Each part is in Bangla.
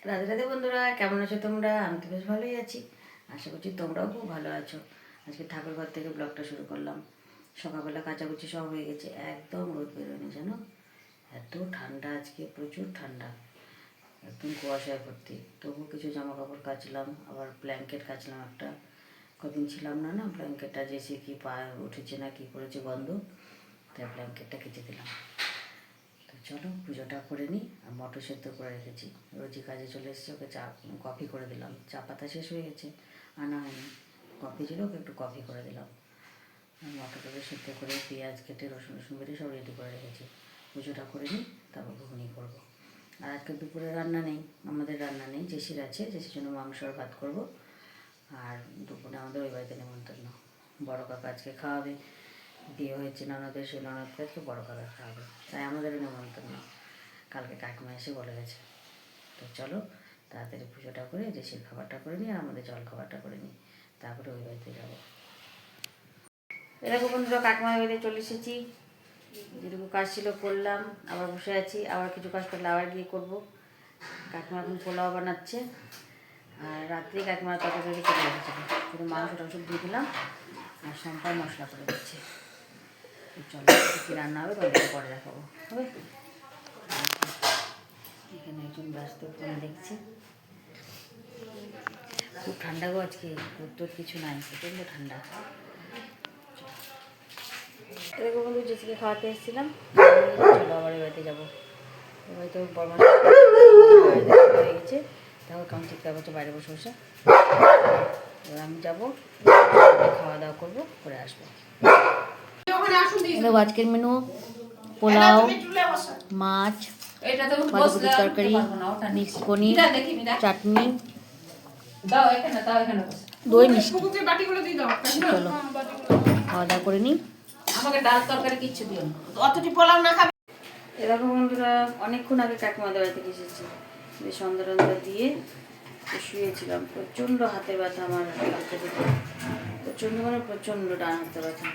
রাধে রাধে বন্ধুরা, কেমন আছো তোমরা? আমি তো বেশ ভালোই আছি। আশা করছি তোমরাও খুব ভালো আছো। আজকে ঠাকুর ঘর থেকে ব্লগটা শুরু করলাম। সকালবেলা কাচাকুচি সব হয়ে গেছে, একদম রোদ বেরোয়নি জানো। এত ঠান্ডা আজকে, প্রচুর ঠান্ডা, একদম কুয়াশায় ভর্তি। তবু কিছু জামা কাপড় কাচলাম, আবার ব্ল্যাঙ্কেট কাচলাম একটা। কদিন ছিলাম না না, ব্ল্যাঙ্কেটটা যেসে কি পা উঠেছে না কি করেছে গন্ধ, তাই ব্ল্যাঙ্কেটটা কেচে দিলাম। তো চলো পুজোটা করে নিই। আর মটর সেদ্ধ করে রেখেছি, রোজি কাজে চলে এসেছে, ওকে চা কফি করে দিলাম। চা পাতা শেষ হয়ে গেছে, আনা হয়নি। কফি ছিল, ওকে একটু কফি করে দিলাম। মটরটাকে সেদ্ধ করে পেঁয়াজ কেটে রসুন রসুন কেটে সব রেডি করে রেখেছি। পুজোটা করে নিই, তারপর ঘুগনি করবো। আর আজকে দুপুরে রান্না নেই, আমাদের রান্না নেই, জেসির আছে, জেসির জন্য মাংস আর ভাত করবো। আর দুপুরে আমাদের ওই বাড়িতে নেমন্তন্ন, বড় কাকা আজকে খাওয়াবে। বিয়ে হয়েছে ননদের, সেই ননদকে আজকে বড় কাকা খাওয়াবে, তাই আমাদেরও নেমন্তন্ন। কালকে কাকিমা এসে বলে গেছে। তো চলো তাড়াতাড়ি পুজোটা করে জেসির খাবারটা করে নিই আর আমাদের জল খাবারটা করে নিই, তারপরে ওই বাড়িতে যাবো। এরকম বন্ধুরা, কাকিমার বাড়িতে চলে এসেছি। যেটুকু কাজ ছিল করলাম, আবার বসে আছি, আবার কিছু কাজ করলে আবার গিয়ে করবো। কাকিমা এখন পোলাও বানাচ্ছে, আর রাত্রে কাকিমার তরকারি কেটে রেখেছিল, শুধু মাংস টাংস দিয়ে দিলাম আর সম্পায় মশলা করে দিচ্ছে। চলো কী রান্না হবে তোমাদেরকে পরে দেখাবো, হবে। এখানে একজন ব্যস্ত ফোন দেখছে। খুব ঠান্ডা গো আজকে, উত্তর কিছু নাই, প্রচণ্ড ঠান্ডা। এরকম বন্ধু জেসিকে খাওয়াতে এসেছিলাম, চলো আবার বাড়িতে যাবো। এবার তো বর্মা হয়ে গেছে, তারপর কেমন চিৎকার করছে বাইরে বসে বসে। এবার আমি যাবো, খাওয়া দাওয়া করবো, করে আসবো। আজকের মেনু পোলাও, মাছ, বাঁধাকপির তরকারি, মিক্স পনির, চাটনি, দই মিষ্টি। চলো খাওয়া দাওয়া করে নিই। আমাকে ডাল তরকারি কিচ্ছু দিও না, অতটি পোলাও না খাবে। এরকম বন্ধুরা, অনেকক্ষণ আগে কাকিমাদের বাড়ি থেকে এসেছি, সন্ধ্যা টন্ধা দিয়ে শুয়েছিলাম। প্রচণ্ড হাতে ব্যথা আমার, হাতে থেকে প্রচণ্ড মানে প্রচণ্ড ডান হাতে ব্যথা।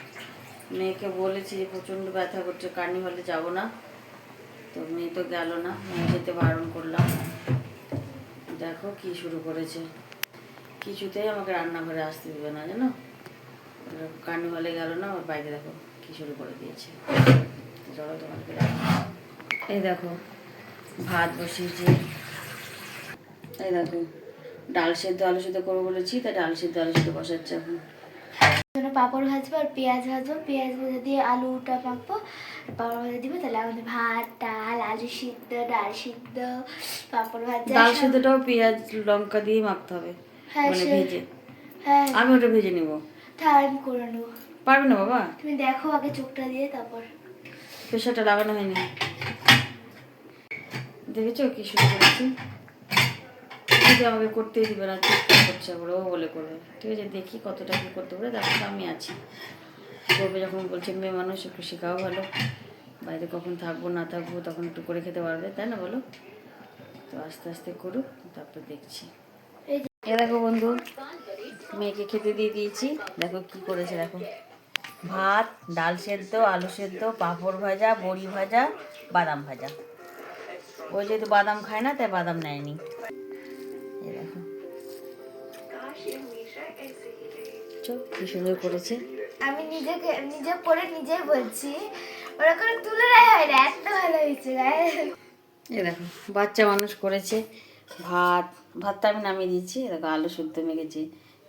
মেয়েকে বলেছি যে প্রচণ্ড ব্যথা করছে, কার্নিভালে যাবো না, তো মেয়ে তো গেল না, মেয়ে যেতে বারণ করলাম। দেখো কি শুরু করেছে, কিছুতেই আমাকে রান্নাঘরে আসতে দেবে না জানো। কার্নিভালে গেল না, ওর বাইরে দেখো কি শুরু করে দিয়েছে। চলো তোমাকে এই দেখো ভাত বসিয়েছি, এই দেখো ডাল সেদ্ধ আলু সেদ্ধ করবো বলেছি, তাই ডাল সেদ্ধ আলু সেদ্ধ বসাচ্ছে এখন। পাঁপড় ভাজবো আর পেঁয়াজ ভাজবো, পেঁয়াজ ভেজে দিয়ে আলুটা মাখবো, পাঁপড় ভাজা দিবে, তাহলে আমাদের ভাত ডাল আলু সিদ্ধ ডাল সিদ্ধ পাঁপড় ভাজা। ডাল সিদ্ধটাও পেঁয়াজ লঙ্কা দিয়ে মাখতে হবে, হ্যাঁ মানে ভেজে। হ্যাঁ আমি ওটা ভেজে নিব। তাহলে আমি করে নেবো। পারবে না বাবা? তুমি দেখো আগে চোখটা দিয়ে, তারপর প্রেশারটা লাগানো হয়নি, দেখেছো কি শুরু করেছি। আমাকে করতেই দিবে না, চিৎকার করছে, আবার ও বলে করবে। ঠিক আছে, দেখি কতটা কী করতে পারে, তারপর আমি আছি। করবে যখন বলছে মেয়ে মানুষ, একটু শেখাও ভালো। বাইরে কখন থাকবো না থাকবো, তখন একটু করে খেতে পারবে, তাই না বলো? তো আস্তে আস্তে করুক, তারপর দেখছি। এ দেখো বন্ধু, মেয়েকে খেতে দিয়ে দিয়েছি, দেখো কি করেছে দেখো। ভাত ডাল সেদ্ধ আলু সেদ্ধ পাঁপড় ভাজা বড়ি ভাজা বাদাম ভাজা। ওই যেহেতু বাদাম খায় না, তাই বাদাম নেয়নি। এই দেখো কি সুন্দর করেছে। আমি নিজে করে নিজেই বলছি, ওরা করে তুলনাই হয় না, এত ভালো হয়েছে। এই দেখো বাচ্চা মানুষ করেছে। ভাতটা আমি নামিয়ে দিয়েছি, দেখো আলু শুদ্ধ মেখেছি,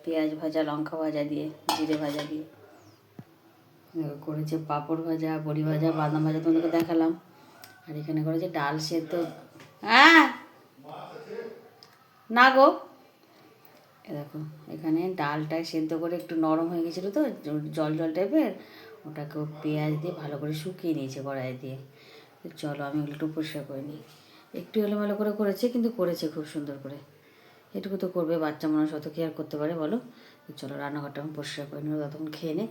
পেঁয়াজ ভাজা লঙ্কা ভাজা দিয়ে জিরে ভাজা দিয়ে করেছে, পাঁপড় ভাজা বড়ি ভাজা বাদাম ভাজা তোমাদেরকে দেখালাম। আর এখানে করেছে ডাল সেদ্ধ। হ্যাঁ না গো, দেখো এখানে ডালটা সেদ্ধ করে একটু নরম হয়ে গেছিলো তো, জল জল টাইপের, ওটাকেও পেঁয়াজ দিয়ে ভালো করে শুকিয়ে নিয়েছে কড়াই দিয়ে। চলো আমি ওগুলো একটু পরিষ্কার করে নিই। একটু এলোমেলো করে করেছে, কিন্তু করেছে খুব সুন্দর করে। এটুকু তো করবে, বাচ্চা মানুষ অত কেয়ার করতে পারে বলো। চলো রান্নাঘরটা আমি পরিষ্কার করে নেবো, ততক্ষণ খেয়ে নে।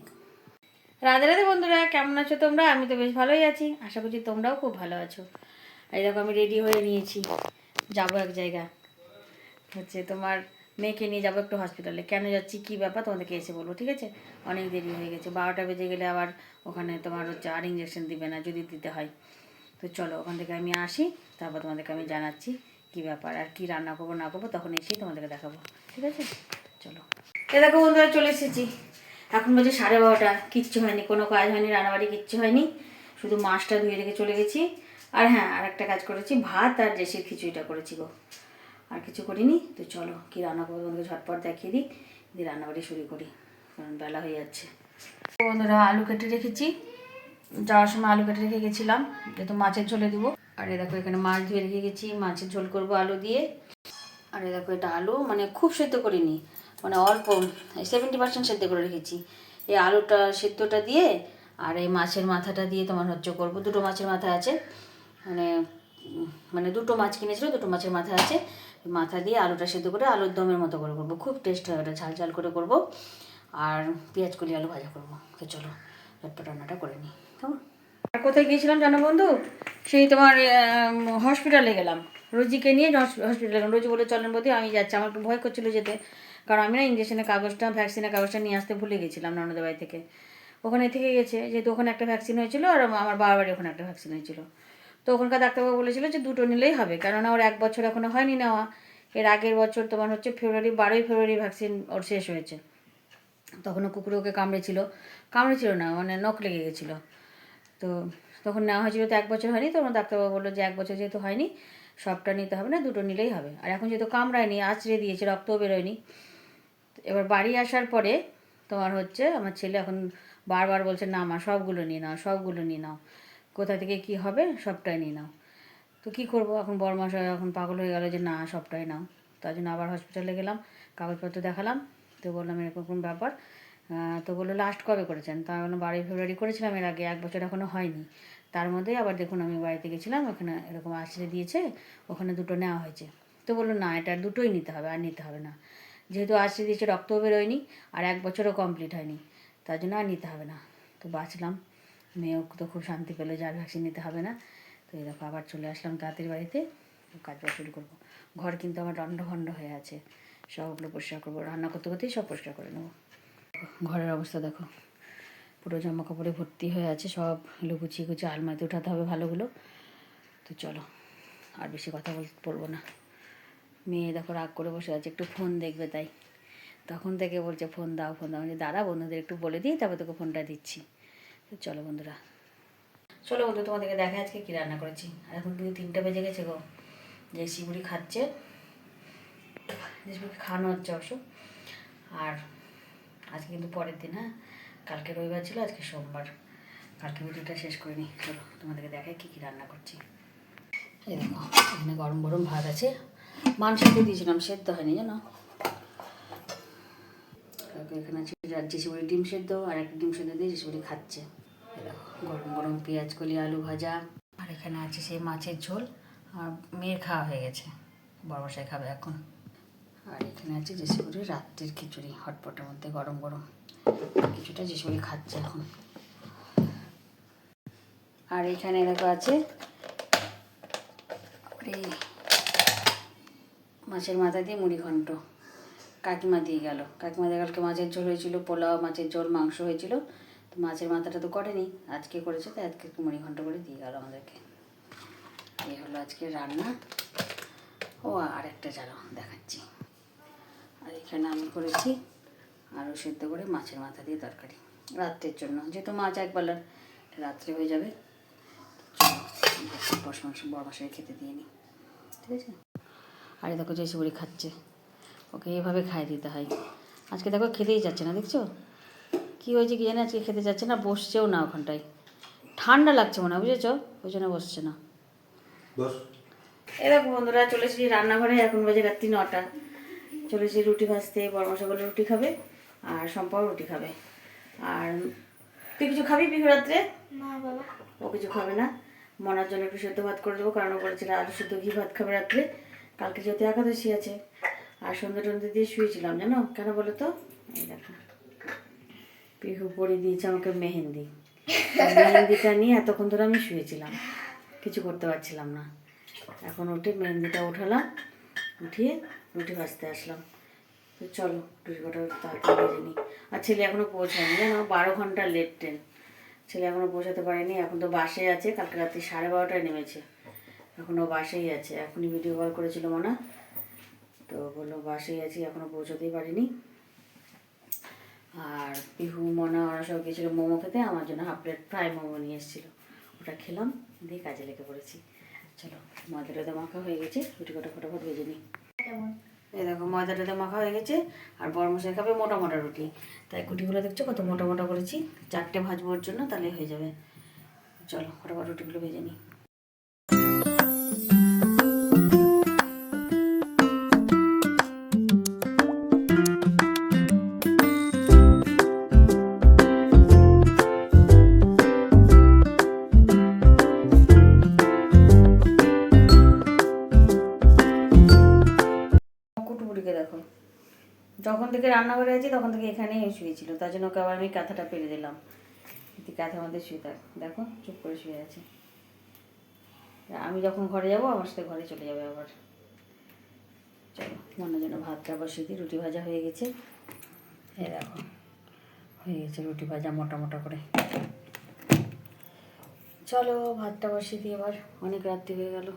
রাধে রাধে বন্ধুরা, কেমন আছো তোমরা? আমি তো বেশ ভালোই আছি, আশা করছি তোমরাও খুব ভালো আছো। এই দেখো আমি রেডি হয়ে নিয়েছি, যাবো এক জায়গা, হচ্ছে তোমার মেয়েকে নিয়ে যাবো একটু হসপিটালে। কেন যাচ্ছি কী ব্যাপার তোমাদেরকে এসে বলবো, ঠিক আছে? অনেক দেরি হয়ে গেছে, 12টা বেজে গেলে আবার ওখানে তোমার হচ্ছে আর ইঞ্জেকশন দিবে না, যদি দিতে হয়। তো চলো ওখান থেকে আমি আসি, তারপর তোমাদেরকে আমি জানাচ্ছি কী ব্যাপার আর কী রান্না করবো না করবো তখন এসেই তোমাদেরকে দেখাবো, ঠিক আছে? চলো। এ দেখো বন্ধুরা, চলে এসেছি। এখন বলছে 12:30, কিচ্ছু হয়নি, কোনো কাজ হয়নি, রান্নাবাড়ি কিচ্ছু হয়নি, শুধু মাছটা ধুয়ে রেখে চলে গেছি। আর হ্যাঁ, আর একটা কাজ করেছি, ভাত আর দেশির খিচুড়িটা করেছি গো, আর কিছু করিনি। তো চলো কী রান্না করবো তোমাকে ঝটপট দেখিয়ে দিই, দিয়ে রান্নাবাড়ি শুরু করি, কারণ বেলা হয়ে যাচ্ছে। বন্ধুরা, আলু কেটে রেখেছি, যাওয়ার সময় আলু কেটে রেখে গেছিলাম যেহেতু মাছের ঝোলে দিব। আর এই দেখো এখানে মাছ ধুয়ে রেখে গেছি, মাছের ঝোল করবো আলু দিয়ে। আর এই দেখো এটা আলু, মানে খুব সেদ্ধ করিনি, মানে অল্প 70% সেদ্ধ করে রেখেছি। এই আলুটা সেদ্ধটা দিয়ে আর এই মাছের মাথাটা দিয়ে তোমার হচ্ছে করবো। দুটো মাছের মাথা আছে, মানে মানে দুটো মাছ কিনেছিল, দুটো মাছের মাথা আছে, মাথা দিয়ে আলুটা সেদ্ধ করে আলুর দমের মতো করে করবো, খুব টেস্ট হয় ওটা, ঝাল ঝাল করে করবো। আর পেঁয়াজ কলি আলু ভাজা করবো। তো চলো ঝটপট রান্নাটা করে নিই, কেমন? আর কোথায় গিয়েছিলাম জানো বন্ধু? সেই তোমার হসপিটালে গেলাম, রোজিকে নিয়ে হসপিটালে গেলাম। রোজি বলে চলেন বলতে আমি যাচ্ছি, আমার একটু ভয় করছিলো যেতে, কারণ আমি না ইঞ্জেকশনের কাগজটা, ভ্যাকসিনের কাগজটা নিয়ে আসতে ভুলে গেছিলাম ননদের বাড়ি থেকে। ওখানে থেকে গেছে, যেহেতু ওখানে একটা ভ্যাকসিন হয়েছিল আর আমার বাবার বাড়ি ওখানে একটা ভ্যাকসিন হয়েছিল। তো ওখানকার ডাক্তারবাবু বলেছিল যে দুটো নিলেই হবে, কেননা ওর 1 বছর এখনো হয়নি নেওয়া। এর আগের বছর তোমার হচ্ছে 12ই ফেব্রুয়ারি ভ্যাকসিন ওর শেষ হয়েছে। তখনও কুকুরে ওকে কামড়েছিল না, মানে নখ লেগে গেছিলো। তো তখন নেওয়া হয়েছিল, তো 1 বছর হয়নি। তখন ডাক্তারবাবু বললো যে 1 বছর যেহেতু হয়নি সবটা নিতে হবে না, দুটো নিলেই হবে। আর এখন যেহেতু কামড়ায়নি, আঁচড়ে দিয়েছে, রক্তও বেরোয়নি। এবার বাড়ি আসার পরে তোমার হচ্ছে আমার ছেলে এখন বারবার বলছে না মা সবগুলো নিয়ে নাও, সবগুলো নিয়ে নাও, কোথা থেকে কি হবে সবটাই নিয়ে নাও। তো কী করবো, এখন বড়মশাই এখন পাগল হয়ে গেল যে না সবটাই নাও। তার জন্য আবার হসপিটালে গেলাম, কাগজপত্র দেখালাম। তো বললাম এরকম ব্যাপার। তো বললো লাস্ট কবে করেছেন? তা আমি বললাম 12ই ফেব্রুয়ারি করেছিলাম, এর আগে 1 বছর এখনও হয়নি। তার মধ্যে আবার দেখুন আমি বাড়িতে গেছিলাম, ওখানে এরকম আশ্রয় দিয়েছে, ওখানে দুটো নেওয়া হয়েছে। তো বললো না এটা দুটোই নিতে হবে, আর নিতে হবে না, যেহেতু আশ্রয় দিয়েছে রক্তও বেরোয়নি আর 1 বছরও কমপ্লিট হয়নি, তার জন্য আর নিতে হবে না। তো বাঁচলাম, মেয়েও তো খুব শান্তি পেলো যে আর ভ্যাকসিন নিতে হবে না। তো এই দেখো আবার চলে আসলাম তাঁতির বাড়িতে, কাজবাজ শুরু করবো। ঘর কিন্তু আমার লন্ডভন্ড হয়ে আছে, সবগুলো পরিষ্কার করবো, রান্না করতে করতেই সব পরিষ্কার করে নেবো। ঘরের অবস্থা দেখো, পুরো জামা কাপড়ে ভর্তি হয়ে আছে, সব গুছিয়ে গুছিয়ে আলমারিতে উঠাতে হবে ভালোগুলো। তো চলো আর বেশি কথা বলবো না। মেয়ে দেখো রাগ করে বসে আছে, একটু ফোন দেখবে, তাই তখন থেকে বলছে ফোন দাও ফোন দাও, যে দাঁড়া বন্ধুদের একটু বলে দিই তারপর তোকে ফোনটা দিচ্ছি। তো চলো বন্ধুরা, চলো বন্ধু তোমাদেরকে দেখা আজকে কী রান্না করেছি। আর এখন কিন্তু 3টা বেজে গেছে গো, যে শিবুড়ি খাচ্ছে, যে শিবুড়ি খাওয়ানো হচ্ছে অবশ্য। আর আজকে কিন্তু পরের দিন, হ্যাঁ কালকে রবিবার ছিল, আজকে সোমবার, কালকে ভিডিওটা শেষ করে নিই। চলো তোমাদেরকে দেখাই কী কী রান্না করছি। এই দেখো এখানে গরম গরম ভাত আছে, মাংস দিয়েছিলাম, সেদ্ধ হয়নি জানো। এখানে আছে যেসবুড়ি ডিম সেদ্ধ, আর একটা ডিম সেদ্ধ দিয়ে যেসবুড়ি খাচ্ছে। গরম গরম পেঁয়াজ কলি আলু ভাজা, আর এখানে আছে সেই মাছের ঝোল। আর মেয়ের খাওয়া হয়ে গেছে, বড়মশাই খাবে এখন। আর এখানে আছে যেসবুড়ি রাত্রির খিচুড়ি, হটপটের মধ্যে গরম গরম কিছুটা যেসবুড়ি খাচ্ছে এখন। আর এখানে দেখো আছে এই মাছের মাথা দিয়ে মুড়ি ঘন্ট, কাকিমা দিয়ে গেল। কাকিমা দিয়ে কালকে মাছের ঝোল হয়েছিল, পোলাও, মাছের ঝোল, মাংস হয়েছিল। তো মাছের মাথাটা তো করেনি, আজকে করেছে, তাই আজকে একটু মুড়ি ঘন্ট করে দিয়ে গেল আমাদেরকে। এই হলো আজকে রান্না। ও আর একটা জানো দেখাচ্ছি। আর এখানে আমি করেছি আলু সেদ্ধ করে মাছের মাথা দিয়ে তরকারি, রাত্রের জন্য, যেহেতু মাছ একবেলার, রাত্রে হয়ে যাবে। বড় মশাই খেতে দিয়ে নিই, ঠিক আছে। আর দেখো যে শিবুড়ি খাচ্ছে, ওকে এইভাবে খাইয়ে দিতে হয়। আজকে দেখো খেতেই যাচ্ছে না, দেখছো কী হয়েছে কি জানি, আজকে খেতে যাচ্ছে না, বসছেও না ওখানটায়, ঠান্ডা লাগছে মনে হয়, বুঝেছো, ওই জন্য বসছে না। এরকম বন্ধুরা চলে এসেছি রান্নাঘরে, এখন বাজে রাত্রি 9টা। চলে এসেছি রুটি ভাজতে, বড়মশা বলে রুটি খাবে আর সম্পাও রুটি খাবে। আর তুই কিছু খাবি পিহু রাত্রে? না বাবা, ও কিছু খাবে না, মনার জন্য একটু সেদ্ধ ভাত করে দেবো, কারণ ও বলেছিল আলু সেদ্ধ ঘি ভাত খাবে রাত্রে, কালকে যেহেতু একাদশী আছে। আর সন্ধ্যে টন্ধে দিয়ে শুয়েছিলাম জানো, কেন বলো তো, এই দেখো পিহু পরিয়ে দিয়েছে আমাকে মেহেন্দি, মেহেন্দিটা নিয়ে এতক্ষণ ধরে আমি শুয়েছিলাম, কিছু করতে পারছিলাম না। এখন উঠে মেহেন্দিটা উঠালাম, উঠিয়ে রুটি ভাজতে আসলাম। তো চলো রুটি কটা তাড়াতাড়ি ভেজে নিই। আর ছেলে এখনও পৌঁছায়নি জানো, 12 ঘন্টা লেট ট্রেন, ছেলে এখনও পৌঁছাতে পারেনি, এখন তো বাসে আছে, কালকে রাত্রি 12:30টায় নেমেছে। এখনও বাসেই আছে, এখনই ভিডিও কল করেছিল মনে, তো বললো বাসেই আছি, এখনও পৌঁছতেই পারিনি। আর পিহু মনা ওরা সব গেছিলো মোমো খেতে, আমার জন্য হাফ প্লেট ফ্রাই মোমো নিয়ে এসেছিলো, ওটা খেলাম, দিয়ে কাজে লেগে পড়েছি। চলো ময়দাটা মাখা হয়ে গেছে, রুটি কটা ফটাফট ভেজে নিই। এই দেখো ময়দাটাতে মাখা হয়ে গেছে, আর বড় মশাই খাবে মোটা মোটা রুটি, তাই কুটিগুলো দেখছো কত মোটা মোটা করেছি, 4টে ভাজবো ওর জন্য, তাহলে হয়ে যাবে। চলো ফটাফট রুটিগুলো ভেজে নিই। কুটুপুটিকে দেখো, যখন থেকে রান্নাঘরে আছি তখন থেকে এখানেই শুয়েছিল, তার জন্য ওকে আবার আমি কাঁথাটা পেরে দিলাম, কাঁথার মধ্যে শুয়ে থাক, দেখো চুপ করে শুয়ে আছে। আমি যখন ঘরে যাব আমার সাথে ঘরে চলে যাবে আবার। চলো মনের জন্য ভাতটা বসিয়ে দিই, রুটি ভাজা হয়ে গেছে, এই দেখো হয়ে গেছে রুটি ভাজা মোটা মোটা করে। চলো ভাতটা বসিয়ে দিই এবার, অনেক রাত্রি হয়ে গেল।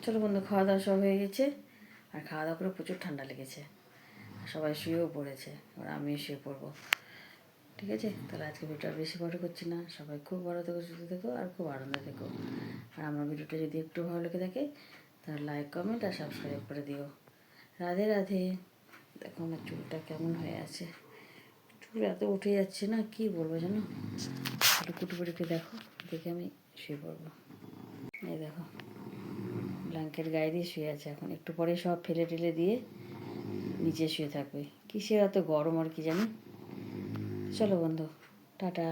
চলো বন্ধু, খাওয়া দাওয়া সব হয়ে গেছে, আর খাওয়া দাওয়া করে প্রচুর ঠান্ডা লেগেছে, আর সবাই শুয়েও পড়েছে, এবার আমিও শুয়ে পড়বো। ঠিক আছে, তাহলে আজকে ভিডিওটা বেশি বড় করছি না, সবাই খুব ভালো থেকো, সুস্থ থেকো, আর খুব আনন্দে থেকো। আর আমার ভিডিওটা যদি একটু ভালো লেগে থাকে তাহলে লাইক কমেন্ট আর সাবস্ক্রাইব করে দিও। রাধে রাধে। দেখো আমার চুলটা কেমন হয়ে আছে, চুল এত উঠে যাচ্ছে না, কি বলবো জানো। একটু কুটুপুটিকে দেখো, দেখে আমি শুয়ে পড়বো। এই দেখো ব্ল্যাঙ্কেট গায়ে দিয়ে শুয়ে আছে, এখন একটু পরে সব ফেলে টেলে দিয়ে নিচে শুয়ে থাকবে, কিসের এত গরম আর কি জানি। চলো বন্ধু, টাটা।